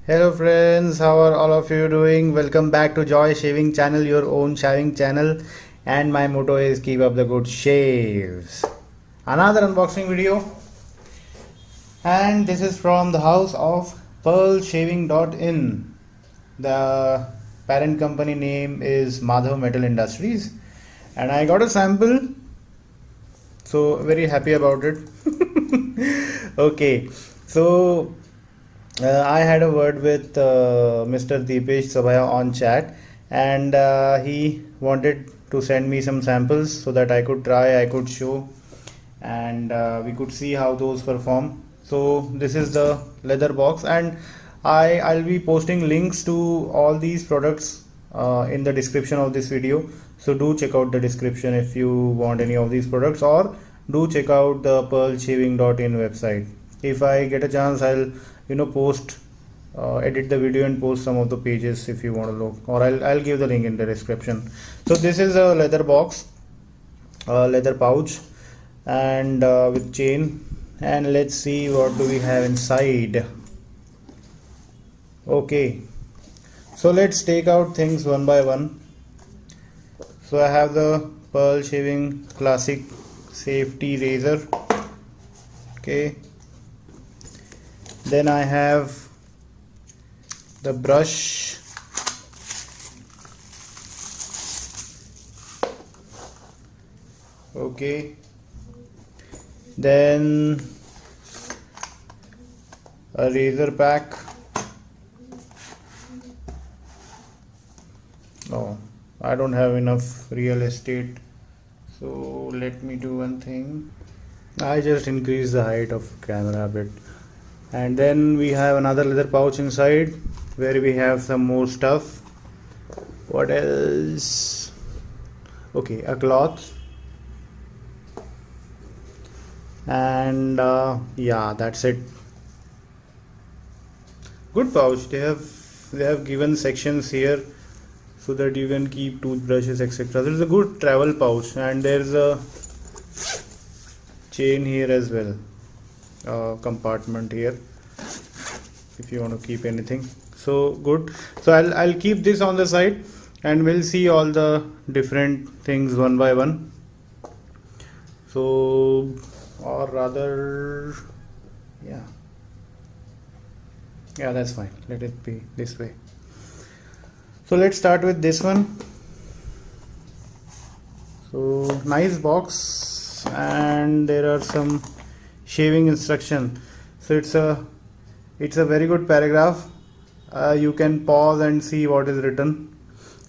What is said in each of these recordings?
Hello friends, how are all of you doing? Welcome back to Joy Shaving Channel, your own shaving channel, and my motto is keep up the good shaves. Another unboxing video, and this is from the house of pearlshaving.in. The parent company name is Madhav Metal Industries, and I got a sample, so very happy about it. Okay, so I had a word with Mr. Deepesh Sabhaya on chat, and he wanted to send me some samples so that I could try, I could show, and we could see how those perform. So this is the leather box, and I'll be posting links to all these products in the description of this video. So do check out the description if you want any of these products, or do check out the pearlshaving.in website. If I get a chance, I'll post edit the video and post some of the pages if you want to look, or I'll give the link in the description. So this is a leather box, leather pouch, and with chain, and let's see what do we have inside. Okay, so let's take out things one by one. So I have the Pearl Shaving Classic Safety Razor. Okay, then I have the brush, okay, then a razor pack. No, I don't have enough real estate, so let me do one thing. I just increase the height of camera a bit. And then we have another leather pouch inside where we have some more stuff. What else? Okay, a cloth, and yeah, that's it. Good pouch. They have given sections here so that you can keep toothbrushes, etc. There is a good travel pouch, and there's a chain here as well, compartment here if you want to keep anything. So good. So I'll keep this on the side, and we'll see all the different things one by one. So, or rather, yeah, that's fine, let it be this way. So let's start with this one. So nice box, and there are some shaving instruction. So it's a very good paragraph. You can pause and see what is written.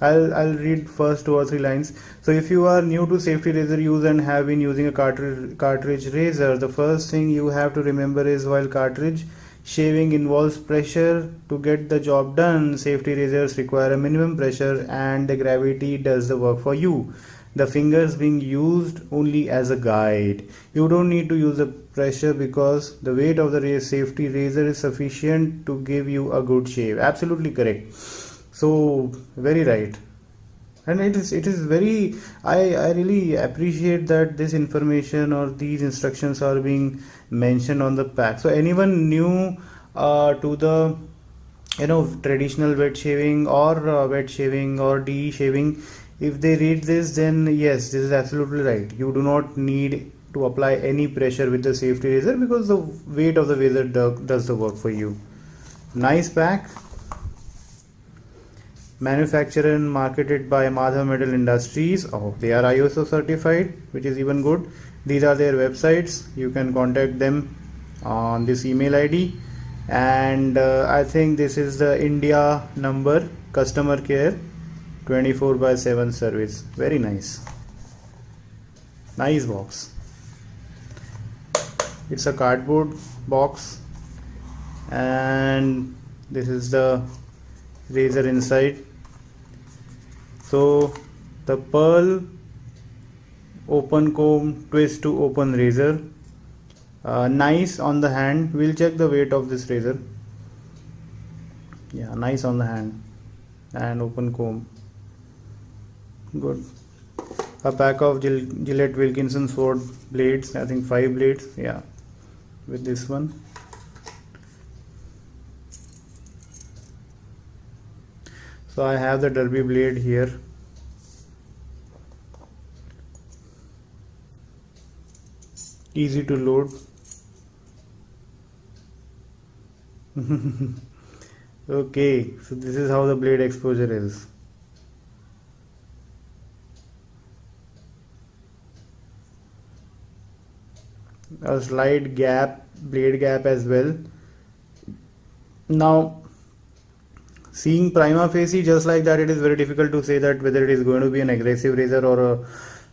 I'll read first 2 or 3 lines. So if you are new to safety razor use and have been using a cartridge razor, the first thing you have to remember is while cartridge shaving involves pressure to get the job done, safety razors require a minimum pressure, and the gravity does the work for you, the fingers being used only as a guide. You don't need to use the pressure because the weight of the safety razor is sufficient to give you a good shave. Absolutely correct. So very right. And it is very, I really appreciate that this information or these instructions are being mentioned on the pack. So anyone new to the traditional wet shaving or wet shaving or DE shaving, if they read this, then yes, this is absolutely right. You do not need to apply any pressure with the safety razor because the weight of the razor does the work for you. Nice pack. Manufactured and marketed by Madhav Metal Industries. Oh, they are ISO certified, which is even good. These are their websites. You can contact them on this email ID, and I think this is the India number, customer care, 24/7 service. Very nice. Nice box. It's a cardboard box, and this is the razor inside. So the pearl open comb twist to open razor, nice on the hand. We'll check the weight of this razor. Yeah, nice on the hand, and open comb, good. A pack of Gillette Wilkinson sword blades, I think 5 blades, yeah, with this one. So I have the derby blade here. Easy to load. Okay, so this is how the blade exposure is. A slight gap, blade gap as well. Now, seeing prima facie just like that, it is very difficult to say that whether it is going to be an aggressive razor or a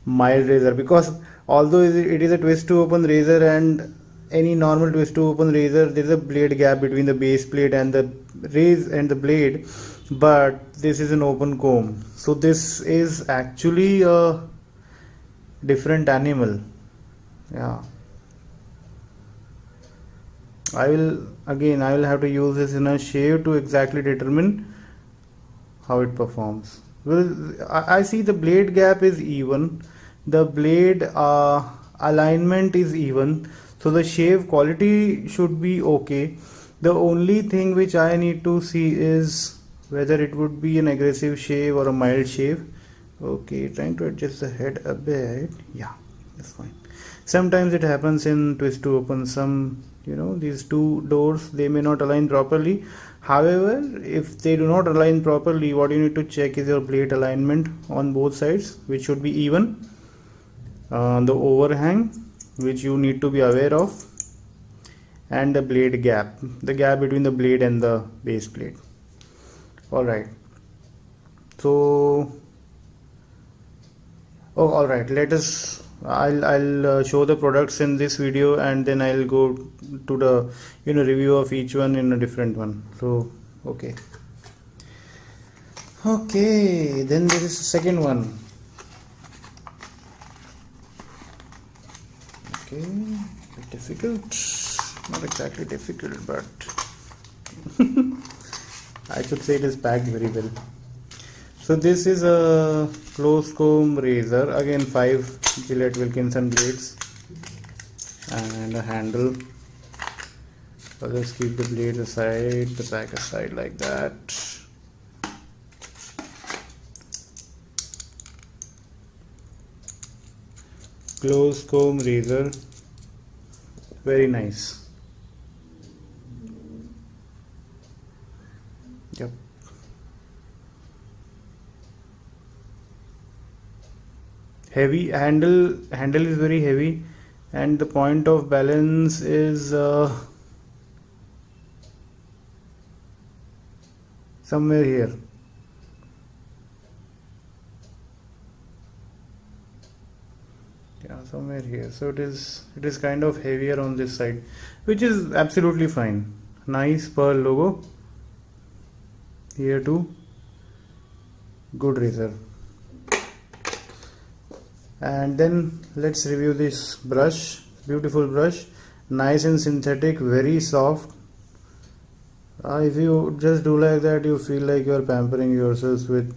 mild razor, because although it is a twist to open razor, and any normal twist to open razor, there is a blade gap between the base plate and the blade, but this is an open comb, so this is actually a different animal. Yeah, I will have to use this in a shave to exactly determine how it performs. Well, I see the blade gap is even, the blade alignment is even, so the shave quality should be okay. The only thing which I need to see is whether it would be an aggressive shave or a mild shave. Okay, trying to adjust the head a bit. Yeah, that's fine. Sometimes it happens in twist to open. Some, these two doors, they may not align properly. However, if they do not align properly, what you need to check is your blade alignment on both sides, which should be even. The overhang, which you need to be aware of, and the blade gap, the gap between the blade and the base plate. Alright, so alright, I'll show the products in this video, and then I'll go to the review of each one in a different one. So okay, then there is the second one. Okay, difficult, not exactly difficult, but I should say it is packed very well. So this is a close comb razor, again 5 Gillette Wilkinson blades and a handle. I'll just keep the blade aside, the back aside like that. Close comb razor, very nice. Yep. Heavy handle is very heavy, and the point of balance is somewhere here. Yeah, somewhere here. So it is kind of heavier on this side, which is absolutely fine. Nice pearl logo here too. Good razor. And then let's review this brush. Beautiful brush, nice and synthetic, very soft. If you just do like that, you feel like you are pampering yourselves with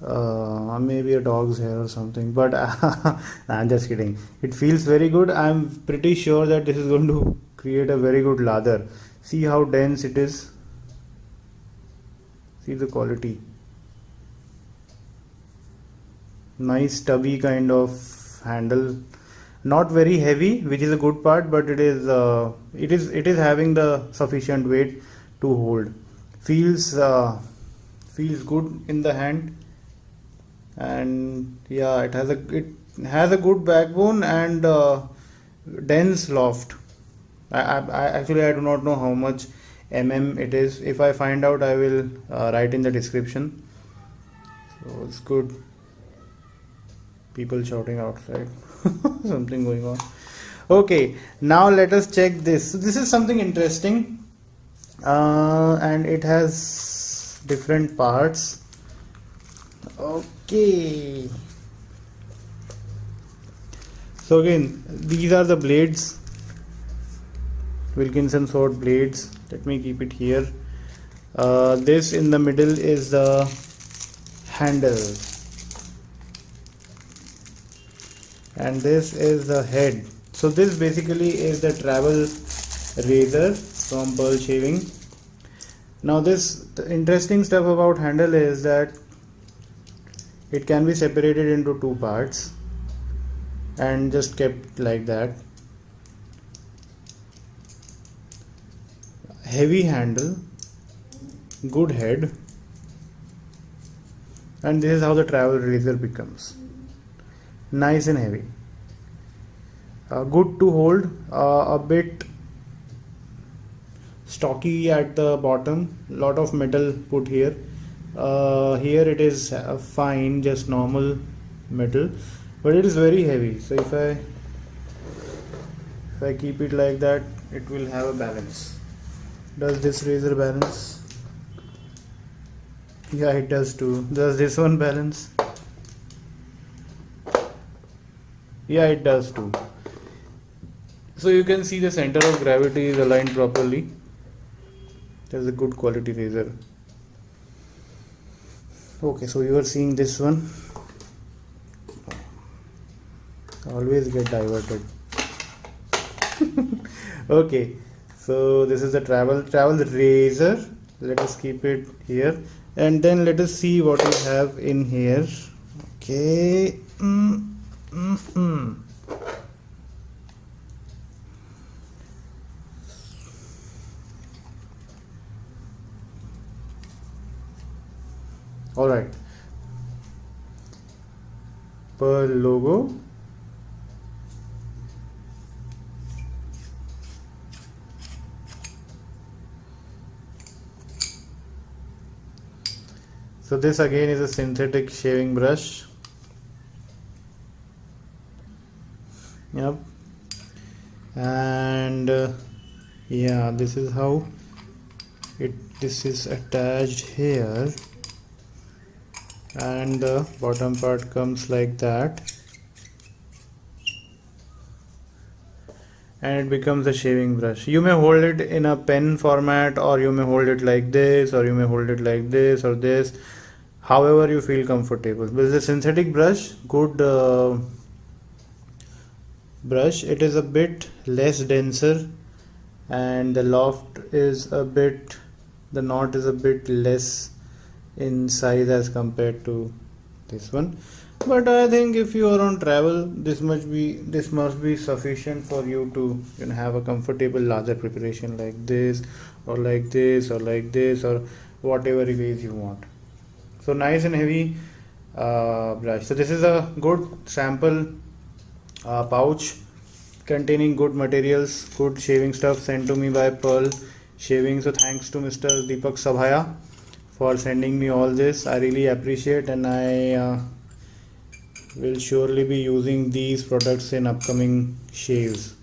maybe a dog's hair or something, but I'm just kidding. It feels very good. I'm pretty sure that this is going to create a very good lather. See how dense it is. See the quality. Nice stubby kind of handle, not very heavy, which is a good part, but it is having the sufficient weight to hold. Feels good in the hand, and yeah, it has a good backbone and dense loft. I do not know how much it is. If I find out, I will write in the description. So it's good. People shouting outside. Something going on. Okay, now let us check this. So this is something interesting, and it has different parts. Okay, so again, these are the blades, Wilkinson sword blades. Let me keep it here. This in the middle is the handle, and this is the head. So this basically is the travel razor from Pearl Shaving. Now the interesting stuff about handle is that it can be separated into two parts and just kept like that. Heavy handle, good head, and this is how the travel razor becomes. Nice and heavy. Good to hold, a bit stocky at the bottom, lot of metal put here. Here it is fine, just normal metal, but it is very heavy. So if I keep it like that, it will have a balance. Does this razor balance? Yeah, it does too. Does this one balance? Yeah, it does too. So you can see the center of gravity is aligned properly. That's a good quality razor. Okay, so you are seeing this one. Always get diverted. Okay, so this is the travel razor. Let us keep it here, and then let us see what we have in here. Okay. All right. Pearl logo. So this again is a synthetic shaving brush. Yep. And yeah, this is how this is attached here, and the bottom part comes like that, and it becomes a shaving brush. You may hold it in a pen format, or you may hold it like this, or you may hold it like this or this, however you feel comfortable. This is a synthetic brush, good brush. It is a bit less denser, and the loft is a bit, the knot is a bit less in size as compared to this one. But I think if you are on travel, this must be sufficient for you to have a comfortable larger preparation like this or like this or like this or whatever ways you want. So nice and heavy brush. So this is a good sample pouch containing good materials, good shaving stuff sent to me by Pearl Shaving. So thanks to Mr. Deepak Sabhaya for sending me all this. I really appreciate, and I will surely be using these products in upcoming shaves.